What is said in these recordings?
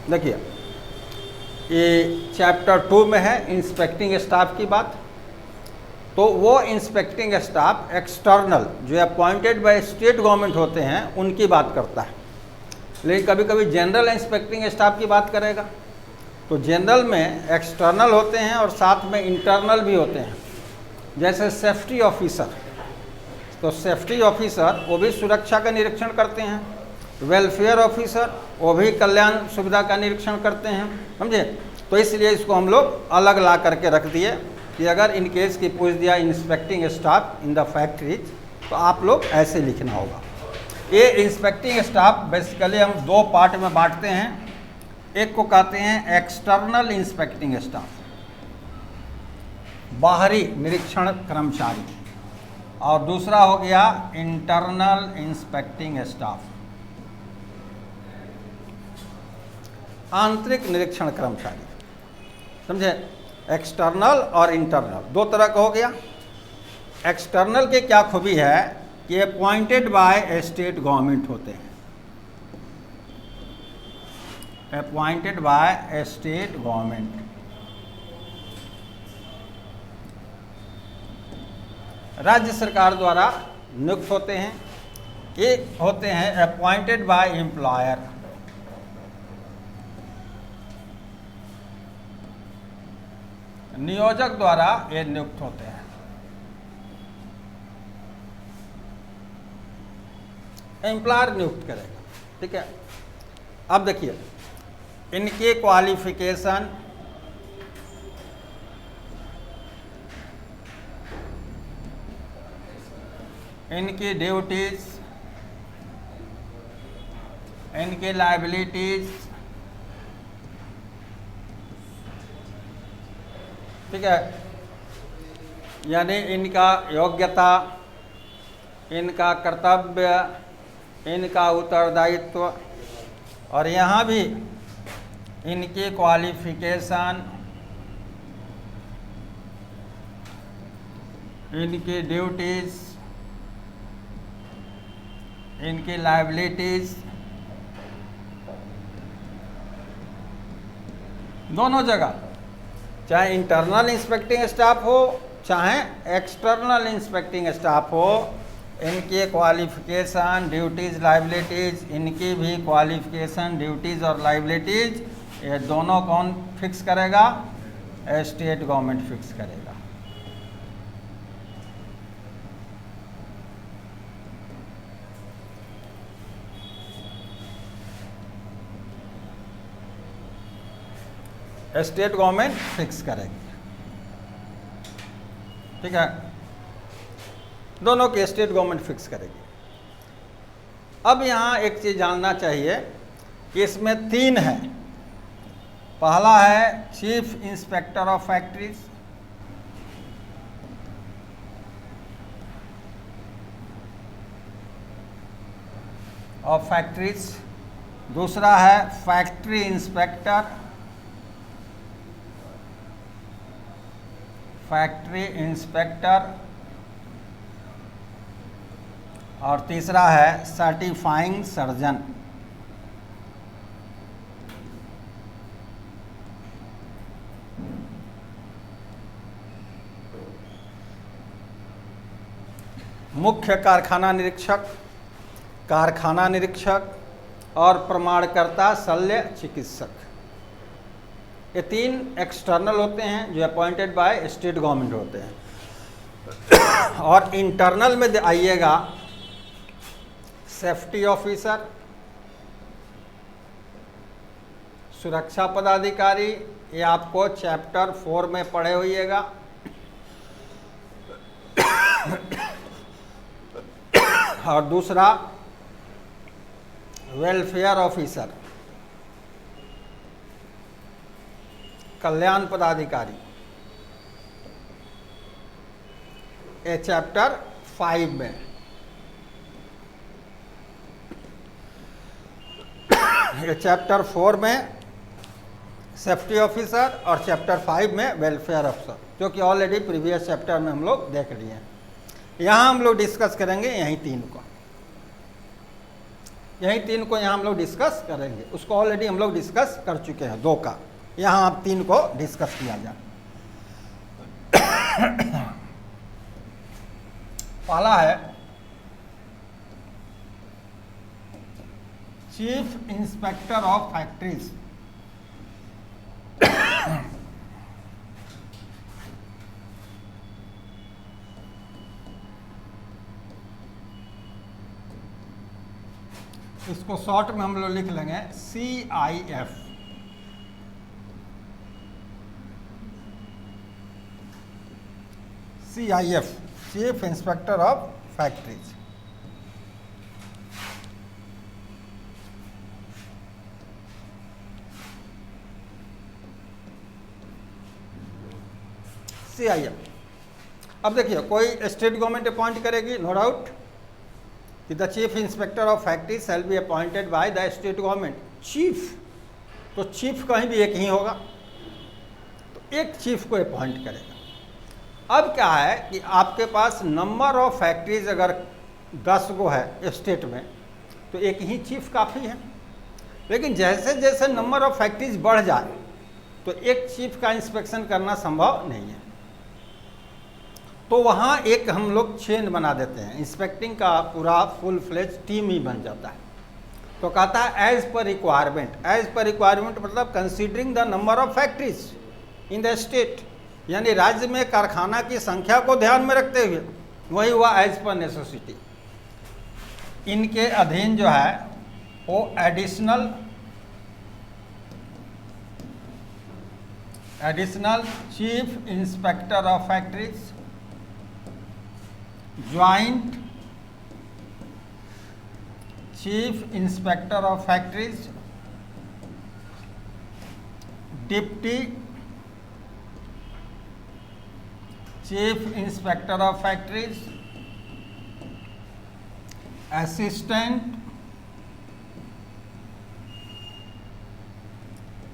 देखिए ये चैप्टर 2 में है इंस्पेक्टिंग स्टाफ की बात। तो वो इंस्पेक्टिंग स्टाफ एक्सटर्नल जो अपॉइंटेड बाय स्टेट गवर्नमेंट होते हैं उनकी बात करता है, लेकिन कभी कभी जनरल इंस्पेक्टिंग स्टाफ की बात करेगा। तो जनरल में एक्सटर्नल होते हैं और साथ में इंटरनल भी होते हैं, जैसे सेफ्टी ऑफिसर। तो सेफ्टी ऑफिसर वो भी सुरक्षा का निरीक्षण करते हैं, वेलफेयर ऑफिसर वो भी कल्याण सुविधा का निरीक्षण करते हैं, समझे। तो इसलिए इसको हम लोग अलग ला करके रख दिए कि अगर इन केस की पूछ दिया inspecting staff in the factories तो आप लोग ऐसे लिखना होगा। ये इंस्पेक्टिंग स्टाफ बेसिकली हम दो पार्ट में बांटते हैं। एक को कहते हैं एक्सटर्नल इंस्पेक्टिंग स्टाफ, बाहरी निरीक्षण कर्मचारी, और दूसरा हो गया इंटरनल इंस्पेक्टिंग स्टाफ, आंतरिक निरीक्षण कर्मचारी, समझे। एक्सटर्नल और इंटरनल दो तरह का हो गया। एक्सटर्नल के क्या खूबी है कि अपॉइंटेड बाय स्टेट गवर्नमेंट होते हैं, अपॉइंटेड बाय स्टेट गवर्नमेंट। राज्य सरकार द्वारा नियुक्त होते हैं। एक होते हैं अपॉइंटेड बाय एम्प्लॉयर, नियोजक द्वारा ये नियुक्त होते हैं। एम्प्लॉयर नियुक्त करेगा, ठीक है। अब देखिए इनके क्वालिफिकेशन, इनकी ड्यूटीज, इनकी लायबिलिटीज, ठीक है, यानी इनका योग्यता, इनका कर्तव्य, इनका उत्तरदायित्व, और यहाँ भी इनकी क्वालिफिकेशन, इनकी ड्यूटीज, इनकी लायबिलिटीज, दोनों जगह, चाहे इंटरनल इंस्पेक्टिंग स्टाफ हो चाहे एक्सटर्नल इंस्पेक्टिंग स्टाफ हो, इनके क्वालिफिकेशन, ड्यूटीज़, लाइबिलिटीज़, इनकी भी क्वालिफिकेशन, ड्यूटीज़ और लाइबिलिटीज़, ये दोनों कौन फिक्स करेगा? स्टेट गवर्नमेंट फिक्स करेगा। स्टेट गवर्नमेंट फिक्स करेगी, ठीक है, दोनों की स्टेट गवर्नमेंट फिक्स करेगी। अब यहाँ एक चीज़ जानना चाहिए कि इसमें तीन है। पहला है चीफ इंस्पेक्टर ऑफ फैक्ट्रीज, दूसरा है फैक्ट्री इंस्पेक्टर, और तीसरा है सर्टिफाइंग सर्जन। मुख्य कारखाना निरीक्षक और प्रमाणकर्ता शल्य चिकित्सक, ये तीन एक्सटर्नल होते हैं जो अपॉइंटेड बाय स्टेट गवर्नमेंट होते हैं। और इंटरनल में आइएगा सेफ्टी ऑफिसर, सुरक्षा पदाधिकारी, ये आपको चैप्टर 4 में पढ़े होइएगा। और दूसरा वेलफेयर ऑफिसर, कल्याण पदाधिकारी, ये चैप्टर 5 में। ये चैप्टर 4 में सेफ्टी ऑफिसर और चैप्टर 5 में वेलफेयर ऑफिसर, जो कि ऑलरेडी प्रीवियस चैप्टर में हम लोग देख लिए हैं। यहाँ हम लोग डिस्कस करेंगे यहीं तीन को। यही 3 को यहाँ हम लोग डिस्कस करेंगे। उसको ऑलरेडी हम लोग डिस्कस कर चुके हैं 2 का, यहाँ आप 3 को डिस्कस किया जाए। पहला है चीफ इंस्पेक्टर ऑफ फैक्ट्रीज। इसको शॉर्ट में हम लोग लिख लेंगे CIF। CIF, chief inspector of factories. CIF। अब देखिए, कोई स्टेट गवर्नमेंट अपॉइंट करेगी, नो डाउट कि the chief inspector of factory shall be appointed by the state government. Chief, तो चीफ कहीं भी एक ही होगा, तो एक चीफ को अपॉइंट करेगा। अब क्या है कि आपके पास नंबर ऑफ फैक्ट्रीज अगर 10 गो है स्टेट में, तो एक ही चीफ काफ़ी है। लेकिन जैसे जैसे नंबर ऑफ फैक्ट्रीज बढ़ जाए, तो एक चीफ का इंस्पेक्शन करना संभव नहीं है। तो वहाँ एक हम लोग चेन बना देते हैं, इंस्पेक्टिंग का पूरा फुल फ्लेज टीम ही बन जाता है। तो कहता है as per requirement. As per requirement मतलब considering the number of factories in the state, यानी राज्य में कारखाना की संख्या को ध्यान में रखते हुए, वही हुआ एज पर नेसेसिटी। इनके अधीन जो है वो additional chief inspector of factories, joint chief inspector of factories, deputy chief inspector of factories, assistant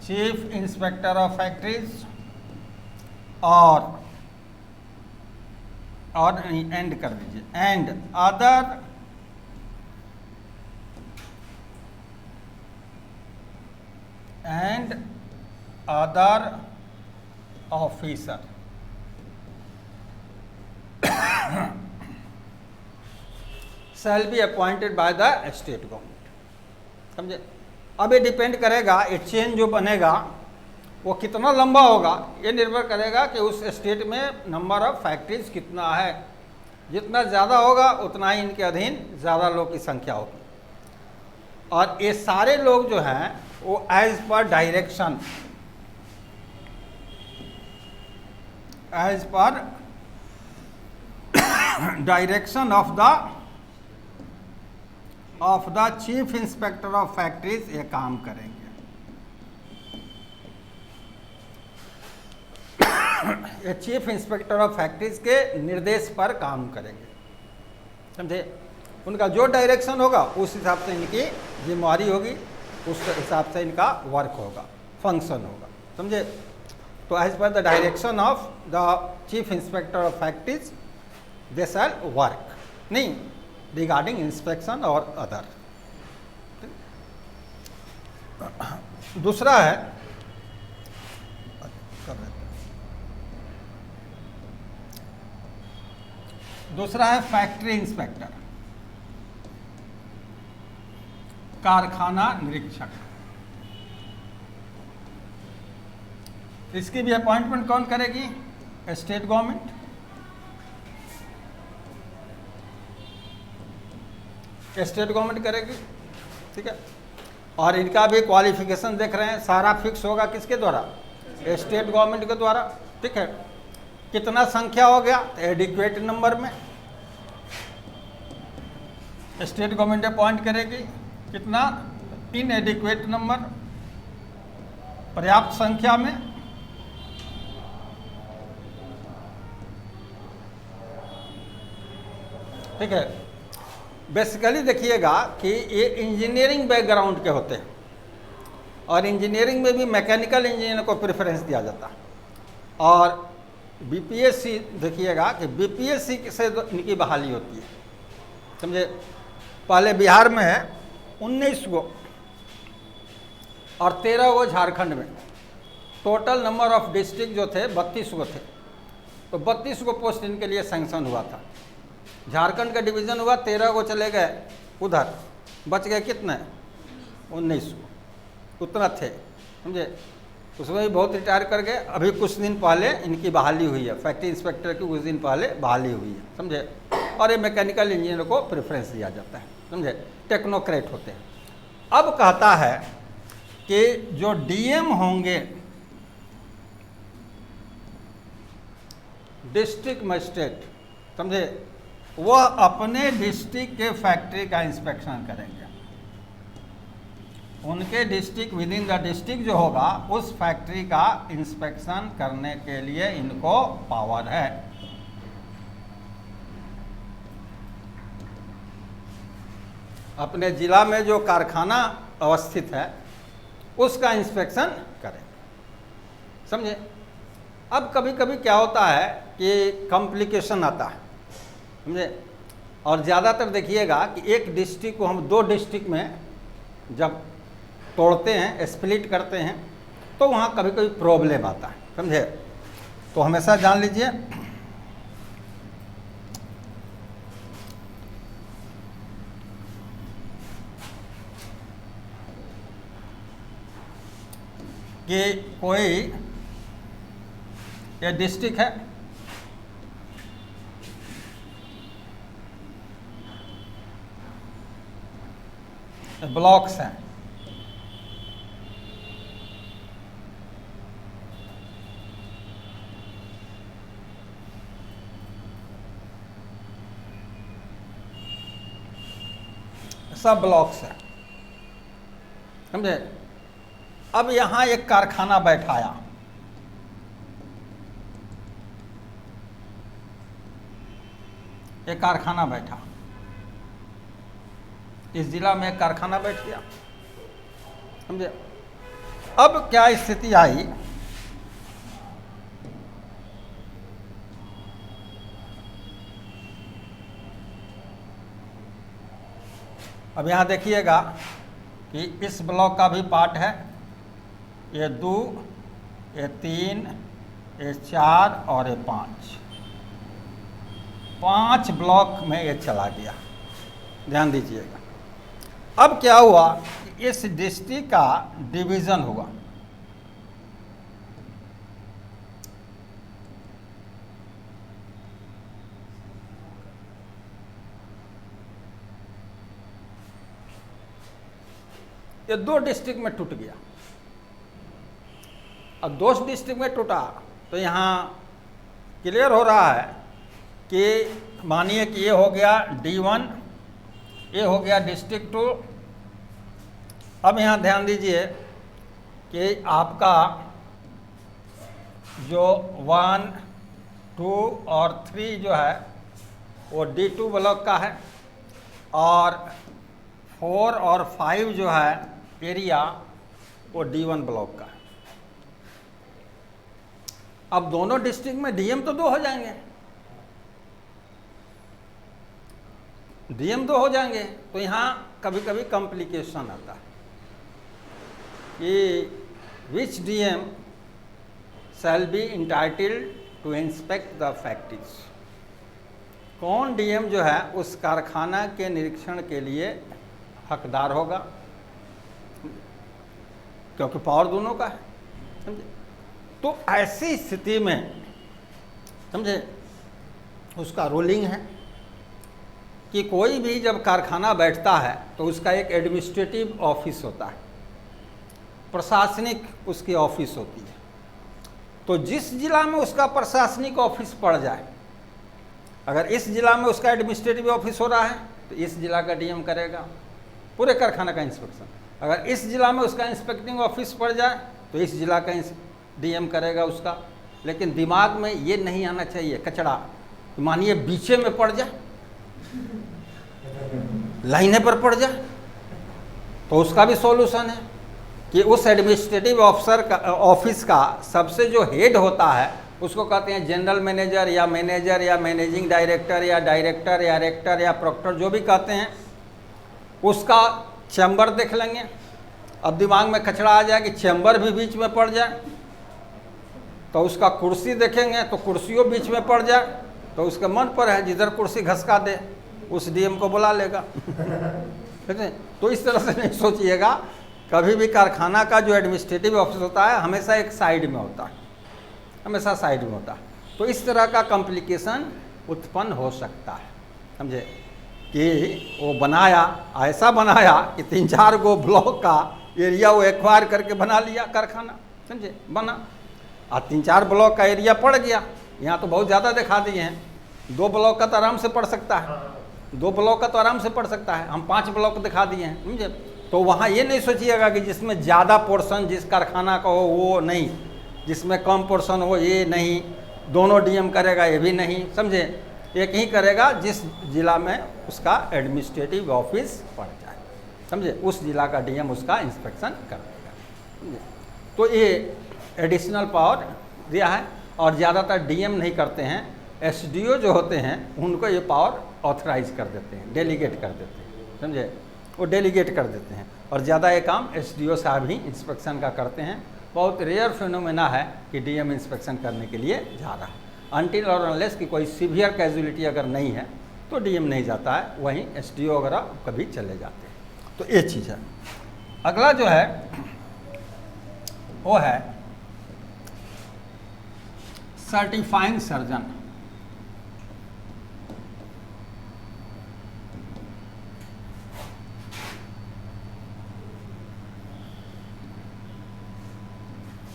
chief inspector of factories और एंड कर दीजिए, and other officer. Shall be appointed by the state government. समझे? अब ये depend करेगा, ये chain जो बनेगा वो कितना लंबा होगा, ये निर्भर करेगा कि उस स्टेट में नंबर ऑफ फैक्ट्रीज कितना है। जितना ज़्यादा होगा उतना ही इनके अधीन ज़्यादा लोग की संख्या होगी। और ये सारे लोग जो हैं वो एज पर direction, direction of the chief inspector of factories ये काम करेंगे। ये चीफ इंस्पेक्टर ऑफ फैक्ट्रीज के निर्देश पर काम करेंगे। समझे? उनका जो डायरेक्शन होगा उस हिसाब से इनकी जिम्मेवारी होगी, उस हिसाब से इनका वर्क होगा, फंक्शन होगा। समझे? तो एज पर the direction of the chief inspector of factories they shall work, नहीं रिगार्डिंग इंस्पेक्शन और अदर। दूसरा है फैक्ट्री इंस्पेक्टर, कारखाना निरीक्षक। इसकी भी अपॉइंटमेंट कौन करेगी? State government. स्टेट गवर्नमेंट करेगी, ठीक है। और इनका भी क्वालिफिकेशन देख रहे हैं, सारा फिक्स होगा किसके द्वारा? स्टेट गवर्नमेंट के द्वारा, ठीक है। कितना संख्या हो गया? एडिक्वेट नंबर में स्टेट गवर्नमेंट अपॉइंट करेगी। कितना? इनएडिक्वेट नंबर, पर्याप्त संख्या में। ठीक है। बेसिकली देखिएगा कि ये इंजीनियरिंग बैकग्राउंड के होते हैं, और इंजीनियरिंग में भी मैकेनिकल इंजीनियर को प्रेफरेंस दिया जाता है। और बीपीएससी देखिएगा कि बीपीएससी से इनकी बहाली होती है। समझे? पहले बिहार में है 19 गो और 13 गो झारखंड में। टोटल नंबर ऑफ डिस्ट्रिक्ट जो थे 32 गो थे। तो 32 गो पोस्ट इनके लिए सैंक्शन हुआ था। झारखंड का डिवीज़न हुआ, 13 गो चले गए उधर, बच गए कितने? 19 गो, उतना थे, समझे। उसमें भी बहुत रिटायर कर गए। अभी कुछ दिन पहले इनकी बहाली हुई है, फैक्ट्री इंस्पेक्टर की कुछ दिन पहले बहाली हुई है, समझे। और ये मैकेनिकल इंजीनियर को प्रेफरेंस दिया जाता है, समझे, टेक्नोक्रेट होते हैं। अब कहता है कि जो डीएम होंगे, डिस्ट्रिक्ट मजिस्ट्रेट, समझे, वह अपने डिस्ट्रिक्ट के फैक्ट्री का इंस्पेक्शन करेंगे। उनके district, with in the district जो होगा, उस फैक्ट्री का इंस्पेक्शन करने के लिए इनको पावर है। अपने जिला में जो कारखाना अवस्थित है उसका इंस्पेक्शन करेंगे, समझे। अब कभी कभी क्या होता है कि कॉम्प्लिकेशन आता है, समझे। और ज़्यादातर देखिएगा कि एक डिस्ट्रिक्ट को हम 2 डिस्ट्रिक्ट में जब तोड़ते हैं, स्प्लिट करते हैं, तो वहाँ कभी कभी प्रॉब्लम आता है, समझे। तो हमेशा जान लीजिए कि कोई ये डिस्ट्रिक्ट है, ब्लॉक्स हैं, सब ब्लॉक्स हैं, समझे। अब यहाँ एक कारखाना बैठाया, एक कारखाना बैठा, इस जिला में एक कारखाना बैठ गया, समझे। अब क्या स्थिति आई, अब यहाँ देखिएगा कि इस ब्लॉक का भी पार्ट है, ये 2, ये 3, ये 4 और ये 5 ब्लॉक में ये चला गया, ध्यान दीजिएगा। अब क्या हुआ कि इस डिस्ट्रिक्ट का डिवीज़न हुआ, ये 2 डिस्ट्रिक्ट में टूट गया। अब 2 डिस्ट्रिक्ट में टूटा तो यहाँ क्लियर हो रहा है कि मानिए कि ये हो गया D1, ये हो गया डिस्ट्रिक्ट 2। अब यहाँ ध्यान दीजिए कि आपका जो 1, 2 और 3 जो है वो D2 ब्लॉक का है, और 4 और 5 जो है एरिया वो D1 ब्लॉक का है। अब दोनों डिस्ट्रिक्ट में डीएम तो 2 हो जाएंगे, डीएम 2 हो जाएंगे। तो यहाँ कभी कभी कॉम्प्लिकेशन आता है कि which DM shall be entitled to inspect the factories, कौन डीएम जो है उस कारखाना के निरीक्षण के लिए हकदार होगा, क्योंकि पावर दोनों का है, समझे। तो ऐसी स्थिति में, समझे, उसका रूलिंग है कि कोई भी जब कारखाना बैठता है तो उसका एक एडमिनिस्ट्रेटिव ऑफिस होता है, प्रशासनिक उसकी ऑफिस होती है। तो जिस जिला में उसका प्रशासनिक ऑफिस पड़ जाए, अगर इस जिला में उसका एडमिनिस्ट्रेटिव ऑफिस हो रहा है तो इस जिला का डीएम करेगा पूरे कारखाना का इंस्पेक्शन। अगर इस जिला में उसका इंस्पेक्टिंग ऑफिस पड़ जाए तो इस जिला का डीएम करेगा उसका। लेकिन दिमाग में ये नहीं आना चाहिए कचड़ा, मानिए बीचे में पड़ जाए, लाइने पर पड़ जाए, तो उसका भी सॉल्यूशन है कि उस एडमिनिस्ट्रेटिव ऑफिसर का ऑफिस का सबसे जो हेड होता है उसको कहते हैं जनरल मैनेजर या मैनेजिंग डायरेक्टर या डायरेक्टर या रेक्टर या प्रोक्टर, जो भी कहते हैं, उसका चैम्बर देख लेंगे। अब दिमाग में कचरा आ जाए कि चैम्बर भी बीच में पड़ जाए, तो उसका कुर्सी देखेंगे तो कुर्सियों बीच में पड़ जाए, तो उसके मन पर है जिधर कुर्सी घसका दे उस डीएम को बुला लेगा। तो इस तरह से नहीं सोचिएगा, कभी भी कारखाना का जो एडमिनिस्ट्रेटिव ऑफिस होता है हमेशा एक साइड में होता है, हमेशा साइड में होता है। तो इस तरह का कॉम्प्लिकेशन उत्पन्न हो सकता है, समझे, कि वो बनाया, ऐसा बनाया कि 3-4 गो ब्लॉक का एरिया वो एक्वायर करके बना लिया कारखाना, समझे, बना, और 3-4 ब्लॉक का एरिया पड़ गया। यहाँ तो बहुत ज़्यादा दिखा दिए हैं, 2 ब्लॉक का तो आराम से पड़ सकता है, 2 ब्लॉक का तो आराम से पड़ सकता है, हम 5 ब्लॉक दिखा दिए हैं, समझे। तो वहाँ ये नहीं सोचिएगा कि जिसमें ज़्यादा पोर्शन जिस कारखाना का हो वो नहीं, जिसमें कम पोर्शन हो ये नहीं, दोनों डीएम करेगा ये भी नहीं, समझे। एक ही करेगा जिस जिला में उसका एडमिनिस्ट्रेटिव ऑफिस पड़ जाए, समझे, उस जिला का डीएम उसका इंस्पेक्शन कर देगा, समझे। तो ये एडिशनल पावर दिया है, और ज़्यादातर डीएम नहीं करते हैं, एसडीओ जो होते हैं उनको ये पावर ऑथराइज कर देते हैं, डेलीगेट कर देते हैं, समझे, वो डेलीगेट कर देते हैं। और ज़्यादा ये काम एसडीओ साहब ही इंस्पेक्शन का करते हैं। बहुत रेयर फिनोमेना है कि डीएम इंस्पेक्शन करने के लिए जा रहा है। अनटिल और अनलेस की कोई सीवियर कैजुअलिटी अगर नहीं है तो डीएम नहीं जाता है, वहीं एसडीओ वगैरह कभी चले जाते हैं। तो ये चीज़ है। अगला जो है वो है सर्टिफाइंग सर्जन।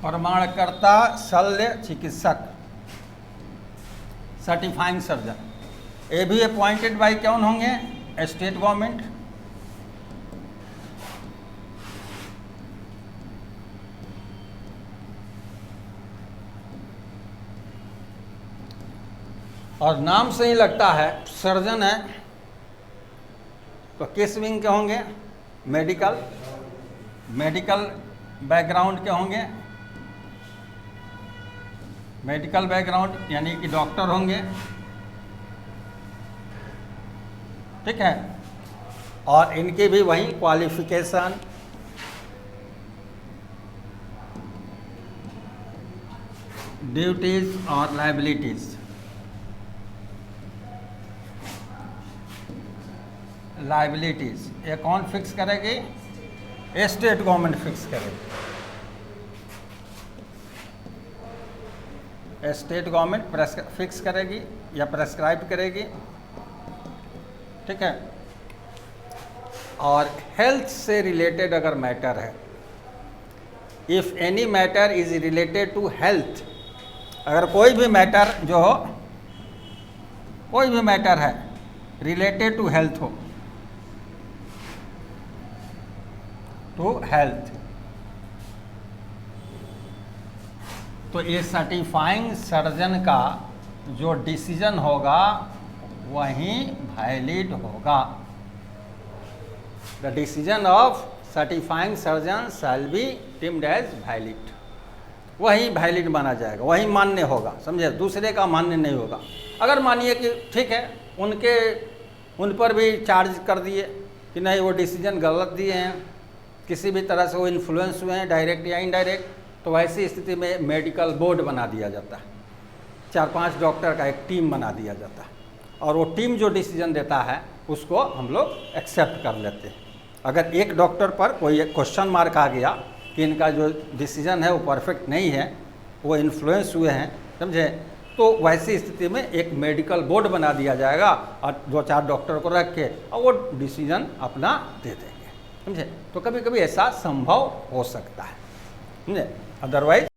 प्रमाणकर्ता शल्य चिकित्सक, सर्टिफाइंग सर्जन, ये भी अपॉइंटेड बाय कौन होंगे? State government. और नाम से ही लगता है सर्जन है, तो किस विंग के होंगे? मेडिकल, मेडिकल बैकग्राउंड के होंगे, मेडिकल बैकग्राउंड यानी कि डॉक्टर होंगे, ठीक है। और इनकी भी वही क्वालिफिकेशन, ड्यूटीज और लायबिलिटीज। लायबिलिटीज ये कौन फिक्स करेगी? स्टेट गवर्नमेंट फिक्स करेगी, स्टेट गवर्नमेंट फिक्स करेगी या प्रेस्क्राइब करेगी, ठीक है। और हेल्थ से रिलेटेड अगर मैटर है, if any matter is related to health, अगर कोई भी मैटर जो हो, कोई भी मैटर है रिलेटेड टू हेल्थ हो, टू हेल्थ, तो ये सर्टिफाइंग सर्जन का जो डिसीजन होगा वही वैलिड होगा। The decision of certifying surgeon shall be deemed as valid, वही वैलिड माना जाएगा, वही मान्य होगा, समझे, दूसरे का मान्य नहीं होगा। अगर मानिए कि ठीक है उन पर भी चार्ज कर दिए कि नहीं वो डिसीजन गलत दिए हैं, किसी भी तरह से वो इन्फ्लुएंस हुए हैं डायरेक्ट या इनडायरेक्ट, तो ऐसी स्थिति में मेडिकल बोर्ड बना दिया जाता है, 4-5 डॉक्टर का एक टीम बना दिया जाता है, और वो टीम जो डिसीजन देता है उसको हम लोग एक्सेप्ट कर लेते हैं। अगर एक डॉक्टर पर कोई एक क्वेश्चन मार्क आ गया कि इनका जो डिसीजन है वो परफेक्ट नहीं है, वो इन्फ्लुएंस हुए हैं, समझे, तो वैसी स्थिति में एक मेडिकल बोर्ड बना दिया जाएगा और 2-4 डॉक्टर को रख के और वो डिसीजन अपना दे देंगे, समझे। तो कभी कभी ऐसा संभव हो सकता है, समझे, अदरवाइज